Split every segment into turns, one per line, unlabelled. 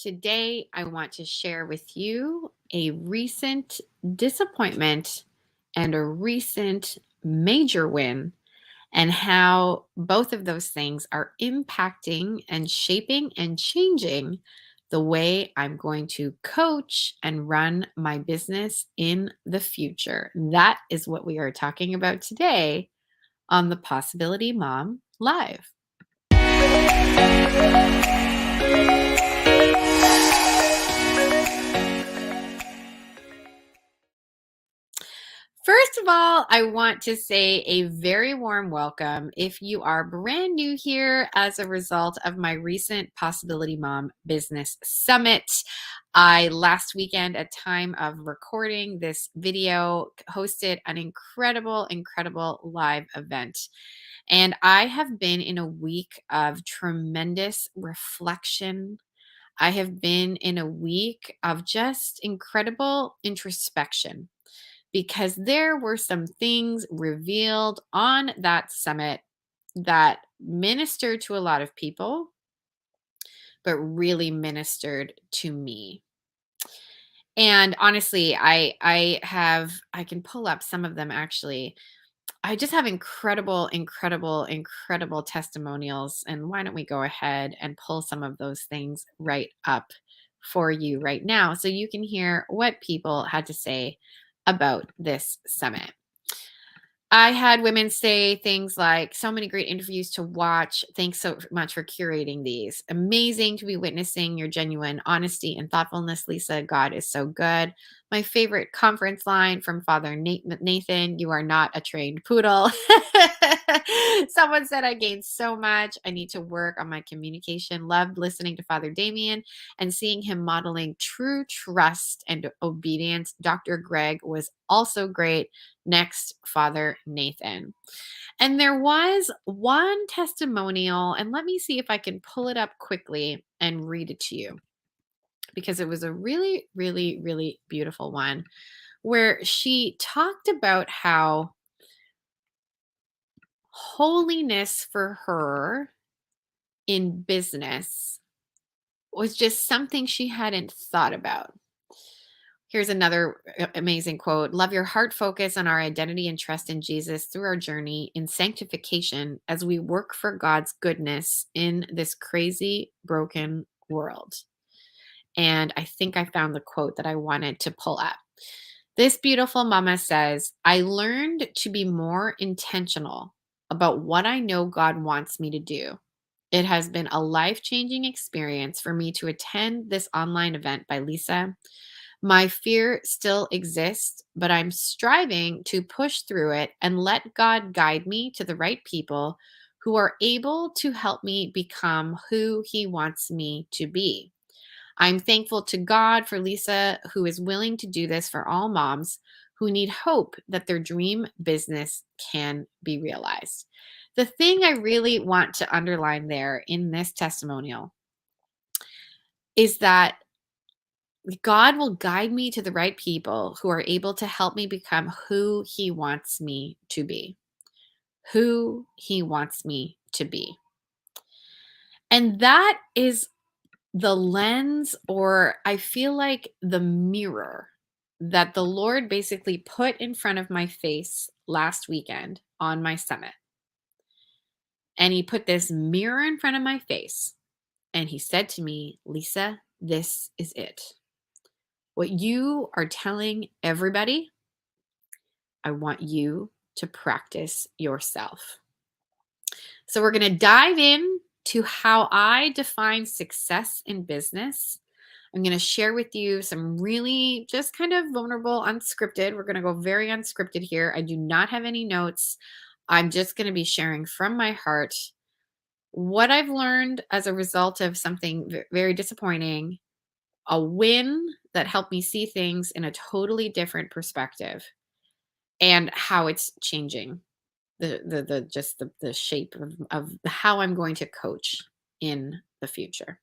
Today, I want to share with you a recent disappointment and a recent major win, and how both of those things are impacting and shaping and changing the way I'm going to coach and run my business in the future. That is what we are talking about today on the Possibility Mom Live. First of all, I want to say a very warm welcome if you are brand new here as a result of my recent Possibility Mom Business Summit. I last weekend, at time of recording this video, hosted an incredible live event. And I have been in a week of tremendous reflection. I have been in a week of just incredible introspection, because there were some things revealed on that summit that ministered to a lot of people, but really ministered to me. And honestly, I can pull up some of them actually. I just have incredible testimonials. And why don't we go ahead and pull some of those things right up for you right now so you can hear what people had to say about this summit. I had women say things like, so many great interviews to watch. Thanks so much for curating these. Amazing to be witnessing your genuine honesty and thoughtfulness, Lisa. God is so good. My favorite conference line from Father Nathan: you are not a trained poodle. Someone said, I gained so much. I need to work on my communication. Loved listening to Father Damien and seeing him modeling true trust and obedience. Dr. Greg was also great. Next, Father Nathan. And there was one testimonial, and let me see if I can pull it up quickly and read it to you, because it was a really beautiful one, where she talked about how holiness for her in business was just something she hadn't thought about. Here's another amazing quote. Love your heart focus on our identity and trust in Jesus through our journey in sanctification as we work for God's goodness in this crazy, broken world. And I think I found the quote that I wanted to pull up. This beautiful mama says, I learned to be more intentional about what I know God wants me to do. It has been a life-changing experience for me to attend this online event by Lisa. My fear still exists, but I'm striving to push through it and let God guide me to the right people who are able to help me become who He wants me to be. I'm thankful to God for Lisa, who is willing to do this for all moms who need hope that their dream business can be realized. The thing I really want to underline there in this testimonial is that God will guide me to the right people who are able to help me become who He wants me to be. Who He wants me to be. And that is the lens, or I feel like the mirror, that the Lord basically put in front of my face last weekend on my summit. And He put this mirror in front of my face and He said to me, Lisa, this is it. What you are telling everybody, I want you to practice yourself. So we're going to dive in to how I define success in business. I'm going to share with you some really just kind of vulnerable, unscripted. We're going to go very unscripted here. I do not have any notes. I'm just going to be sharing from my heart what I've learned as a result of something very disappointing, a win that helped me see things in a totally different perspective, and how it's changing the shape of how I'm going to coach in the future.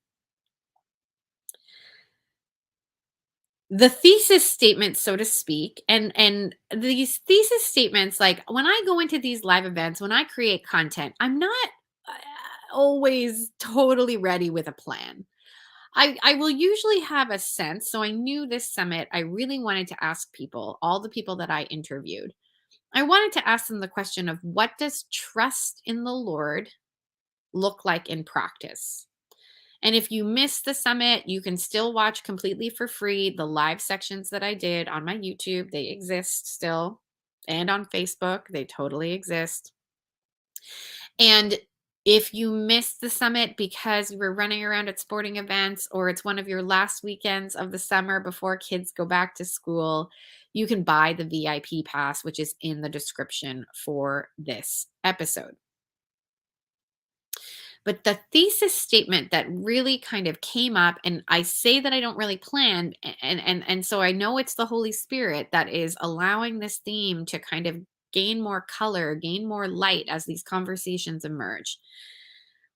The thesis statement, so to speak, and these thesis statements, like when I go into these live events, when I create content, I'm not always totally ready with a plan. I will usually have a sense. So I knew this summit, I really wanted to ask people, all the people that I interviewed, I wanted to ask them the question of what does trust in the Lord look like in practice? And if you missed the summit, you can still watch completely for free the live sections that I did on my YouTube. They exist still. And on Facebook, they totally exist. And if you missed the summit because you were running around at sporting events or it's one of your last weekends of the summer before kids go back to school, you can buy the VIP pass, which is in the description for this episode. But the thesis statement that really kind of came up, and I say that I don't really plan, and so I know it's the Holy Spirit that is allowing this theme to kind of gain more color, gain more light as these conversations emerge,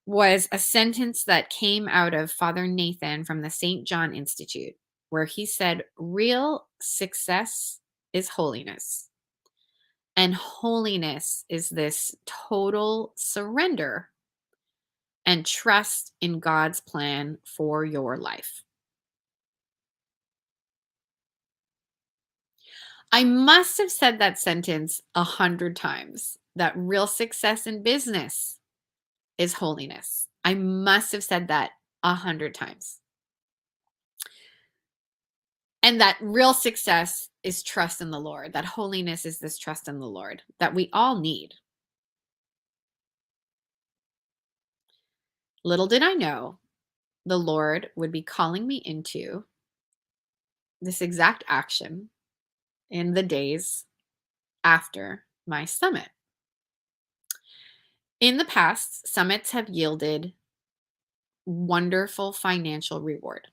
was a sentence that came out of Father Nathan from the St. John Institute, where he said, "Real success is holiness. And holiness is this total surrender and trust in God's plan for your life." I must have said that sentence 100 times, that real success in business is holiness. I must have said that 100 times. And that real success is trust in the Lord. That holiness is this trust in the Lord that we all need. Little did I know the Lord would be calling me into this exact action in the days after my summit. In the past, summits have yielded wonderful financial reward.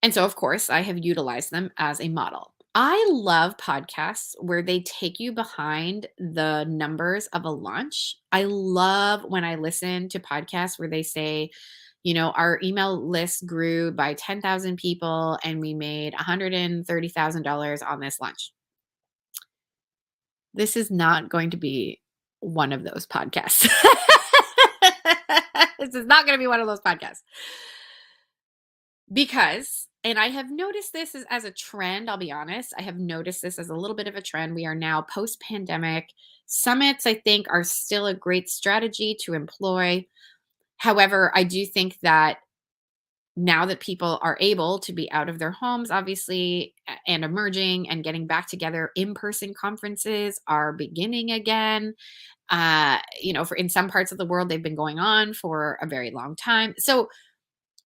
And so, of course, I have utilized them as a model. I love podcasts where they take you behind the numbers of a launch. I love when I listen to podcasts where they say, our email list grew by 10,000 people and we made $130,000 on this launch. This is not going to be one of those podcasts. This is not going to be one of those podcasts. Because, and I have noticed this as a trend, I'll be honest. I have noticed this as a little bit of a trend. We are now post pandemic. Summits, I think, are still a great strategy to employ. However, I do think that now that people are able to be out of their homes, obviously, and emerging and getting back together, in person conferences are beginning again. For in some parts of the world, they've been going on for a very long time. So,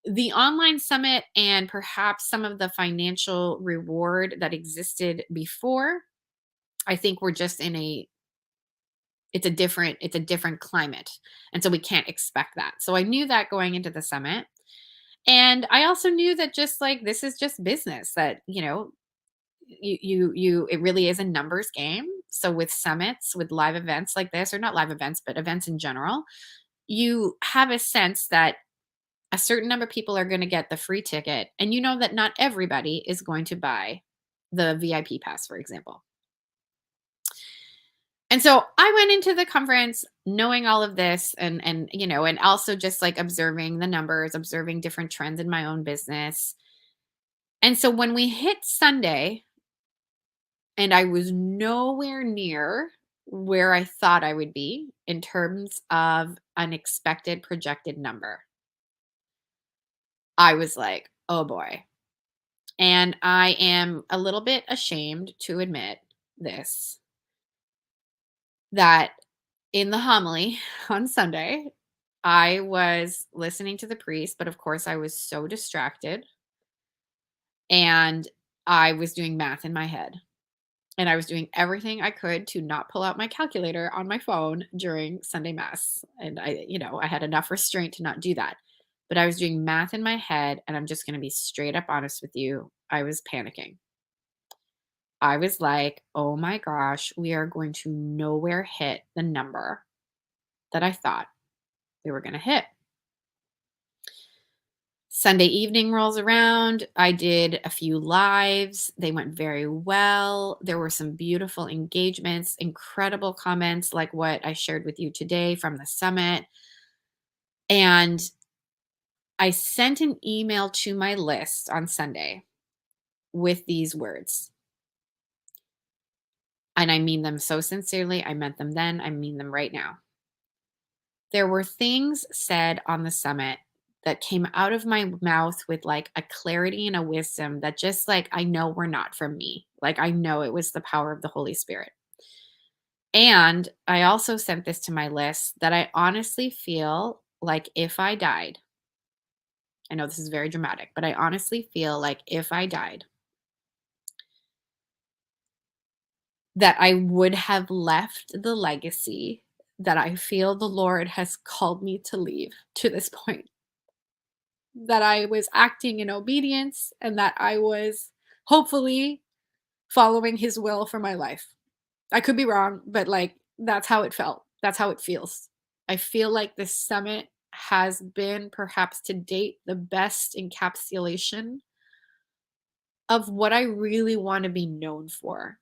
the online summit and perhaps some of the financial reward that existed before, I think we're just in it's a different climate. And so we can't expect that. So I knew that going into the summit. And I also knew that just like this is just business that, it really is a numbers game. So with summits, with live events like this, or not live events, but events in general, you have a sense that a certain number of people are going to get the free ticket. And you know that not everybody is going to buy the VIP pass, for example. And so I went into the conference knowing all of this and also just like observing the numbers, observing different trends in my own business. And so when we hit Sunday and I was nowhere near where I thought I would be in terms of an expected projected number, I was like, oh boy. And I am a little bit ashamed to admit this, that in the homily on Sunday, I was listening to the priest, but of course I was so distracted and I was doing math in my head. And I was doing everything I could to not pull out my calculator on my phone during Sunday mass. And I had enough restraint to not do that. But I was doing math in my head, and I'm just going to be straight up honest with you. I was panicking. I was like, oh my gosh, we are going to nowhere hit the number that I thought we were going to hit. Sunday evening rolls around. I did a few lives. They went very well. There were some beautiful engagements, incredible comments like what I shared with you today from the summit. And I sent an email to my list on Sunday with these words, and I mean them so sincerely. I meant them then, I mean them right now. There were things said on the summit that came out of my mouth with like a clarity and a wisdom that just like I know were not from me. Like I know it was the power of the Holy Spirit. And I also sent this to my list that I honestly feel like if I died, I know this is very dramatic, but I honestly feel like if I died, that I would have left the legacy that I feel the Lord has called me to leave to this point. That I was acting in obedience and that I was hopefully following his will for my life. I could be wrong, but like that's how it felt. That's how it feels. I feel like this summit has been perhaps to date the best encapsulation of what I really want to be known for.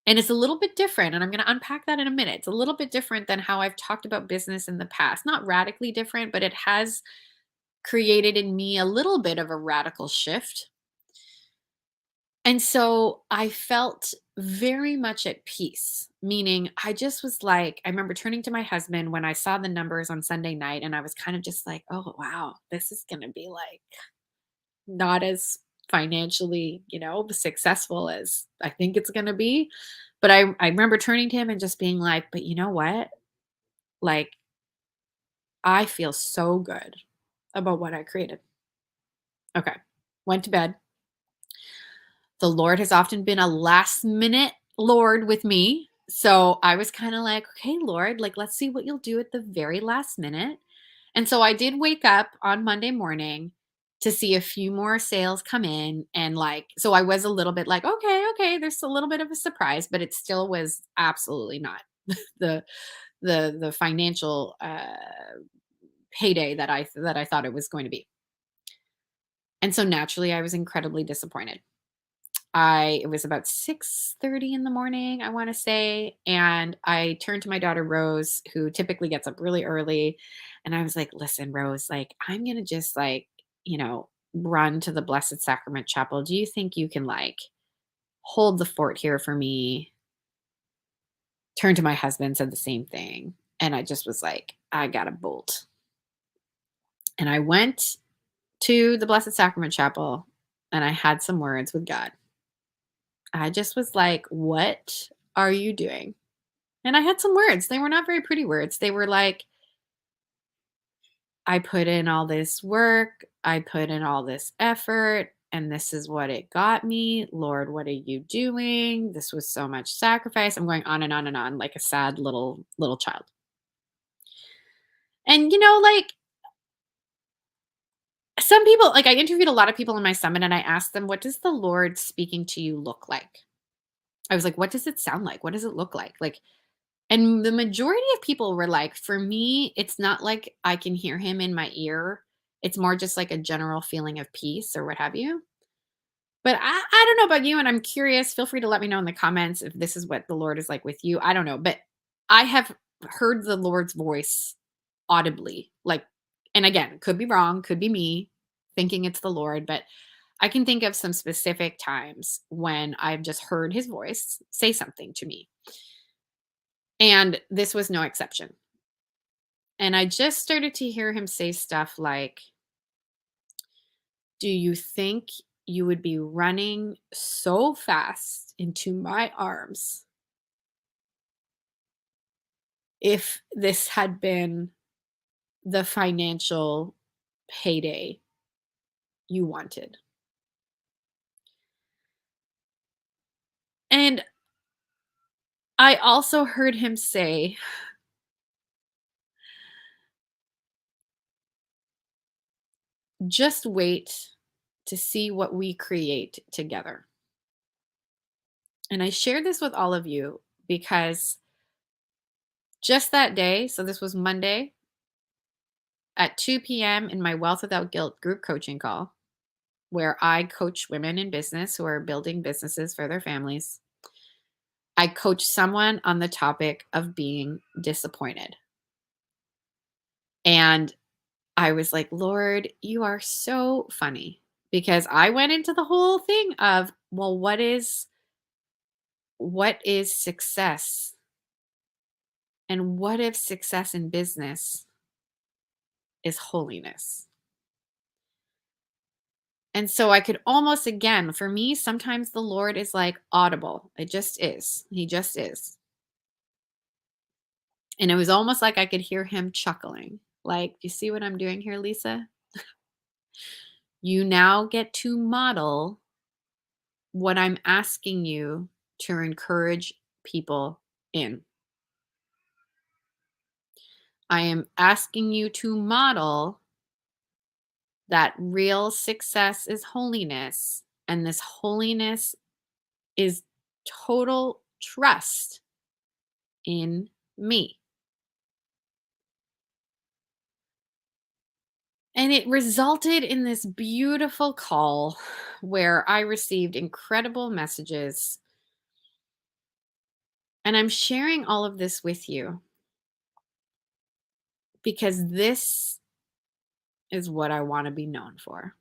And it's a little bit different, and I'm going to unpack that in a minute. It's a little bit different than how I've talked about business in the past. Not radically different, but it has created in me a little bit of a radical shift. And so I felt very much at peace, meaning I just was like, I remember turning to my husband when I saw the numbers on Sunday night, and I was kind of just like, oh, wow, this is going to be like not as financially, successful as I think it's going to be. But I remember turning to him and just being like, but you know what? Like, I feel so good about what I created. Okay. Went to bed. The Lord has often been a last minute Lord with me. So I was kind of like, okay, Lord, like, let's see what you'll do at the very last minute. And so I did wake up on Monday morning to see a few more sales come in. And like, so I was a little bit like, okay, there's a little bit of a surprise, but it still was absolutely not the the financial payday that I thought it was going to be. And so naturally I was incredibly disappointed. It was about 6:30 in the morning, I wanna say, and I turned to my daughter Rose, who typically gets up really early, and I was like, "Listen, Rose, like, I'm gonna just, like, run to the Blessed Sacrament Chapel. Do you think you can, like, hold the fort here for me?" Turned to my husband, said the same thing, and I just was like, "I gotta bolt." And I went to the Blessed Sacrament Chapel, and I had some words with God. I just was like, "What are you doing?" And I had some words. They were not very pretty words. They were like, I put in all this work, I put in all this effort, and this is what it got me. Lord, what are you doing? This was so much sacrifice. I'm going on and on and on like a sad little child. And like some people, like I interviewed a lot of people in my summit and I asked them, what does the Lord speaking to you look like? I was like, what does it sound like? What does it look like? Like, and the majority of people were like, for me, it's not like I can hear him in my ear. It's more just like a general feeling of peace or what have you. But I don't know about you, and I'm curious. Feel free to let me know in the comments if this is what the Lord is like with you. I don't know, but I have heard the Lord's voice audibly. Like, and again, could be wrong, could be me thinking it's the Lord, but I can think of some specific times when I've just heard his voice say something to me. And this was no exception. And I just started to hear him say stuff like, do you think you would be running so fast into my arms if this had been the financial payday you wanted? And I also heard him say, just wait to see what we create together. And I share this with all of you because just that day, so this was Monday at 2 p.m. in my Wealth Without Guilt group coaching call, where I coach women in business who are building businesses for their families. I coach someone on the topic of being disappointed. And I was like, Lord, you are so funny. Because I went into the whole thing of, well, what is success? And what if success in business is holiness? And so I could almost, again, for me, sometimes the Lord is like audible. It just is. He just is. And it was almost like I could hear him chuckling. Like, you see what I'm doing here, Lisa? You now get to model what I'm asking you to encourage people in. I am asking you to model that real success is holiness, and this holiness is total trust in me. And it resulted in this beautiful call where I received incredible messages. And I'm sharing all of this with you because this is what I want to be known for.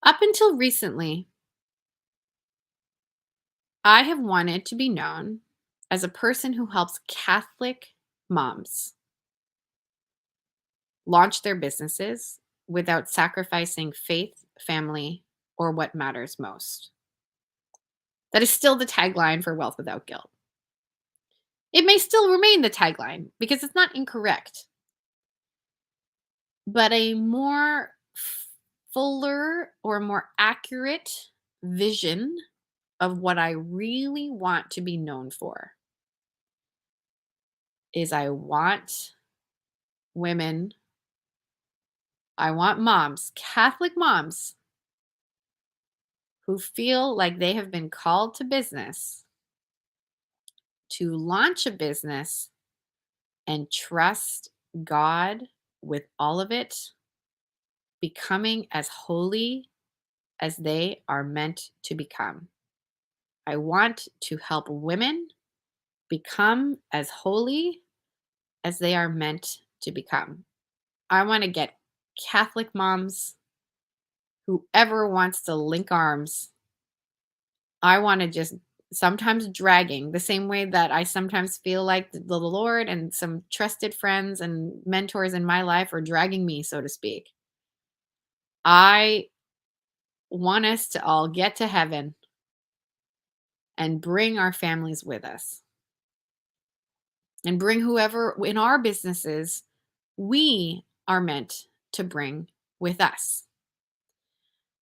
Up until recently, I have wanted to be known as a person who helps Catholic moms launch their businesses without sacrificing faith, family, or what matters most. That is still the tagline for Wealth Without Guilt. It may still remain the tagline because it's not incorrect, but a more fuller or more accurate vision of what I really want to be known for is I want women, I want moms, Catholic moms who feel like they have been called to business to launch a business and trust God with all of it, becoming as holy as they are meant to become. I want to help women become as holy as they are meant to become. I want to get Catholic moms, whoever wants to link arms. I want to just sometimes dragging the same way that I sometimes feel like the Lord and some trusted friends and mentors in my life are dragging me, so to speak. I want us to all get to heaven and bring our families with us and bring whoever in our businesses we are meant to bring with us.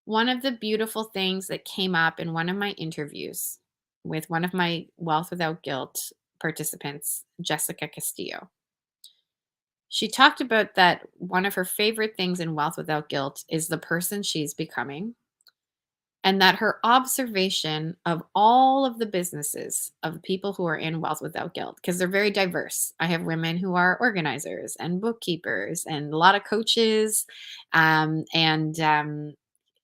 One of the beautiful things that came up in one of my interviews with one of my Wealth Without Guilt participants, Jessica Castillo, she talked about that one of her favorite things in Wealth Without Guilt is the person she's becoming. And that her observation of all of the businesses of people who are in Wealth Without Guilt, because they're very diverse. I have women who are organizers and bookkeepers and a lot of coaches. It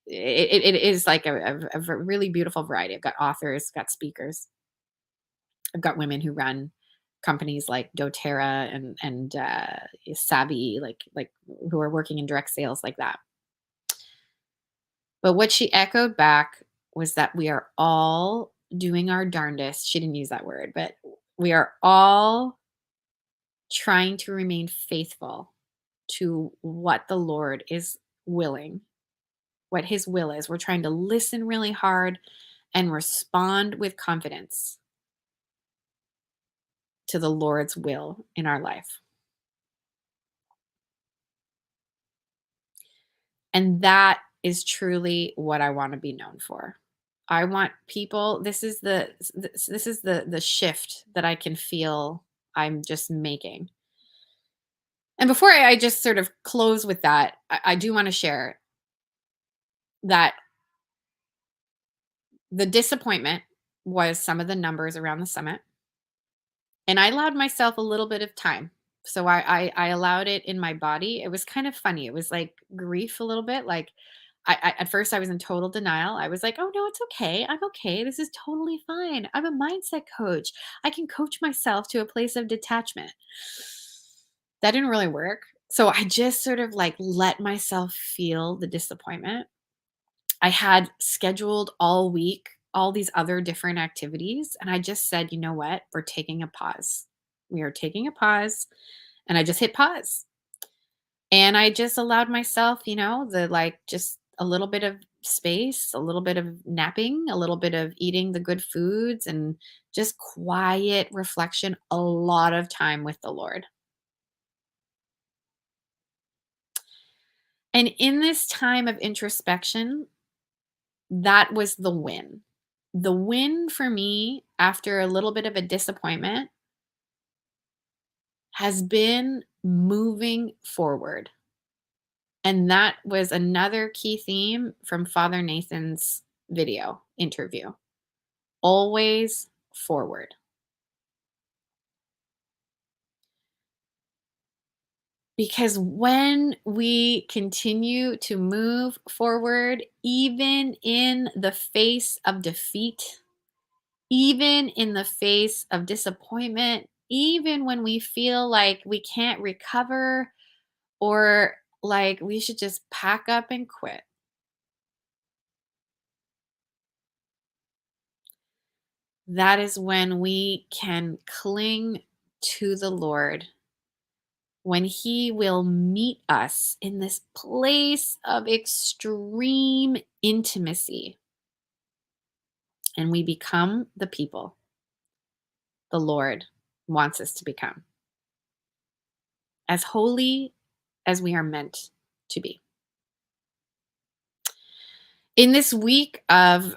is like a really beautiful variety. I've got authors, got speakers. I've got women who run companies like doTERRA and Savvy, like who are working in direct sales like that. But what she echoed back was that we are all doing our darndest. She didn't use that word, but we are all trying to remain faithful to what the Lord is willing, what his will is. We're trying to listen really hard and respond with confidence to the Lord's will in our life. And that is truly what I want to be known for. I want people, this is the shift that I can feel I'm just making. And before I just sort of close with that, I do want to share that the disappointment was some of the numbers around the summit. And I allowed myself a little bit of time. So I allowed it in my body. It was kind of funny. It was like grief a little bit. Like I at first I was in total denial. I was like, "Oh no, it's okay. I'm okay. This is totally fine. I'm a mindset coach. I can coach myself to a place of detachment." That didn't really work. So I just sort of like let myself feel the disappointment. I had scheduled all week all these other different activities. And I just said, you know what? We're taking a pause. We are taking a pause. And I just hit pause. And I just allowed myself, the like just a little bit of space, a little bit of napping, a little bit of eating the good foods, and just quiet reflection, a lot of time with the Lord. And in this time of introspection, that was the win. The win for me after a little bit of a disappointment has been moving forward. And that was another key theme from Father Nathan's video interview. Always forward. Because when we continue to move forward, even in the face of defeat, even in the face of disappointment, even when we feel like we can't recover or like we should just pack up and quit, that is when we can cling to the Lord, when He will meet us in this place of extreme intimacy, and we become the people the Lord wants us to become, as holy as we are meant to be. In this week of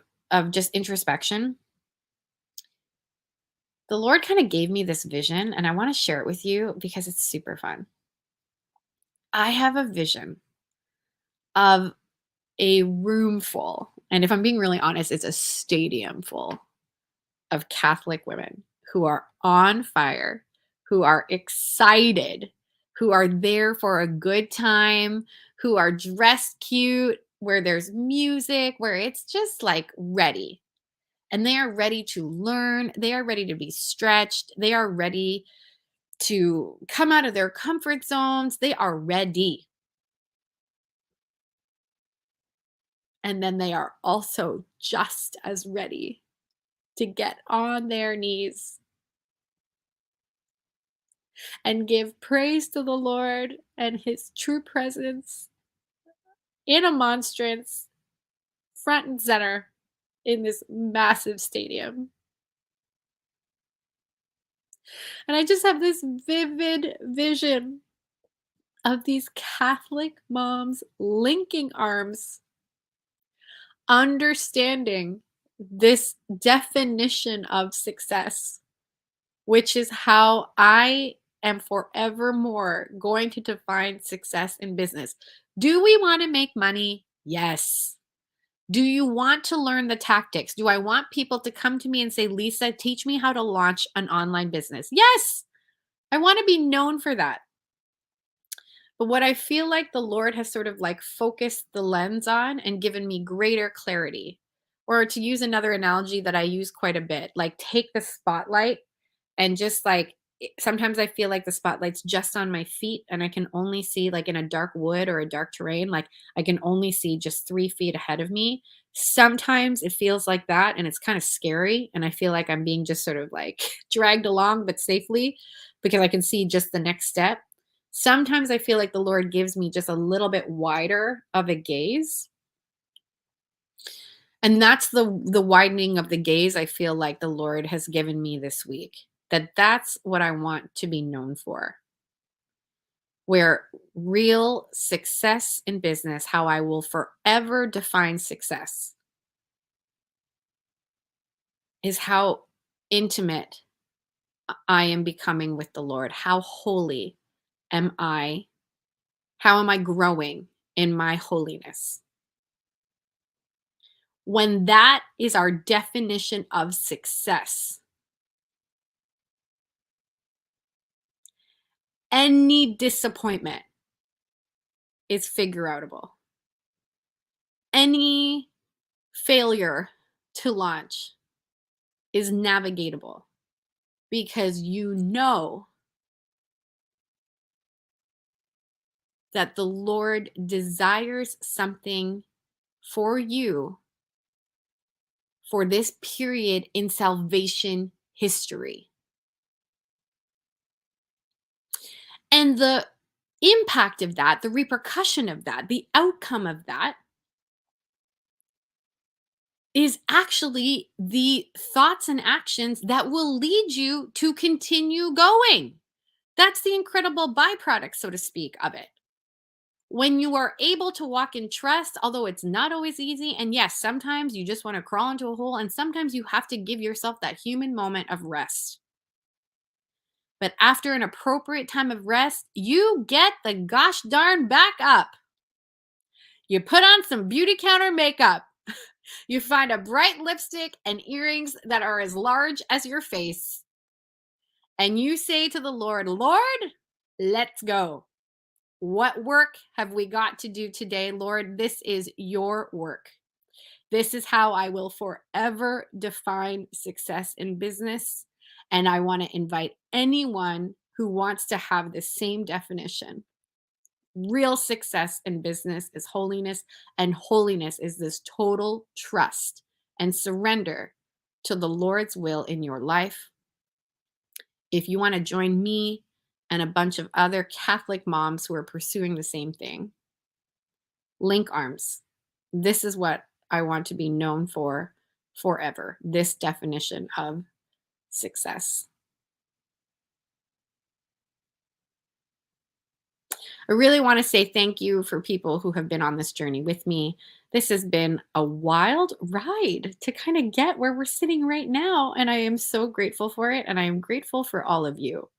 just introspection, the Lord kind of gave me this vision, and I want to share it with you because it's super fun. I have a vision of a room full, and if I'm being really honest, it's a stadium full of Catholic women who are on fire, who are excited, who are there for a good time, who are dressed cute, where there's music, where it's just like ready. And they are ready to learn. They are ready to be stretched. They are ready to come out of their comfort zones. They are ready. And then they are also just as ready to get on their knees and give praise to the Lord and his true presence in a monstrance front and center in this massive stadium. And I just have this vivid vision of these Catholic moms linking arms, understanding this definition of success, which is how I am forevermore going to define success in business. Do we want to make money? Yes. Do you want to learn the tactics? Do I want people to come to me and say, Lisa, teach me how to launch an online business? Yes. I want to be known for that. But what I feel like the Lord has sort of like focused the lens on and given me greater clarity, or to use another analogy that I use quite a bit, like take the spotlight and just like sometimes I feel like the spotlight's just on my feet and I can only see like in a dark wood or a dark terrain, like I can only see just 3 feet ahead of me. Sometimes it feels like that and it's kind of scary. And I feel like I'm being just sort of like dragged along, but safely because I can see just the next step. Sometimes I feel like the Lord gives me just a little bit wider of a gaze. And that's the widening of the gaze I feel like the Lord has given me this week. That's what I want to be known for. Where real success in business, how I will forever define success, is how intimate I am becoming with the Lord. How holy am I? How am I growing in my holiness? When that is our definition of success, any disappointment is figure outable. Any failure to launch is navigatable because you know that the Lord desires something for you for this period in salvation history. And the impact of that, the repercussion of that, the outcome of that is actually the thoughts and actions that will lead you to continue going. That's the incredible byproduct, so to speak, of it. When you are able to walk in trust, although it's not always easy, and yes, sometimes you just want to crawl into a hole, and sometimes you have to give yourself that human moment of rest. But after an appropriate time of rest, you get the gosh darn back up. You put on some beauty counter makeup. You find a bright lipstick and earrings that are as large as your face. And you say to the Lord, Lord, let's go. What work have we got to do today, Lord? This is your work. This is how I will forever define success in business. And I want to invite anyone who wants to have the same definition. Real success in business is holiness, and holiness is this total trust and surrender to the Lord's will in your life. If you want to join me and a bunch of other Catholic moms who are pursuing the same thing, link arms. This is what I want to be known for forever. This definition of success. I really want to say thank you for people who have been on this journey with me. This has been a wild ride to kind of get where we're sitting right now. And I am so grateful for it. And I am grateful for all of you.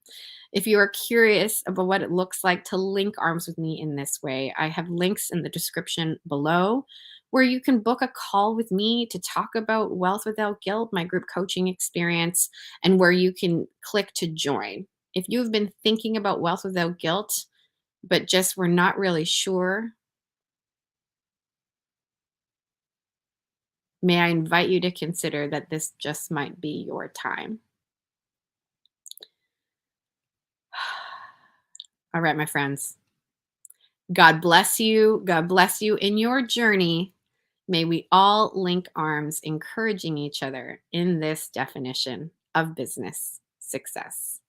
If you are curious about what it looks like to link arms with me in this way, I have links in the description below where you can book a call with me to talk about Wealth Without Guilt, my group coaching experience, and where you can click to join. If you've been thinking about Wealth Without Guilt, but just were not really sure, may I invite you to consider that this just might be your time. All right, my friends. God bless you. God bless you in your journey. May we all link arms, encouraging each other in this definition of business success.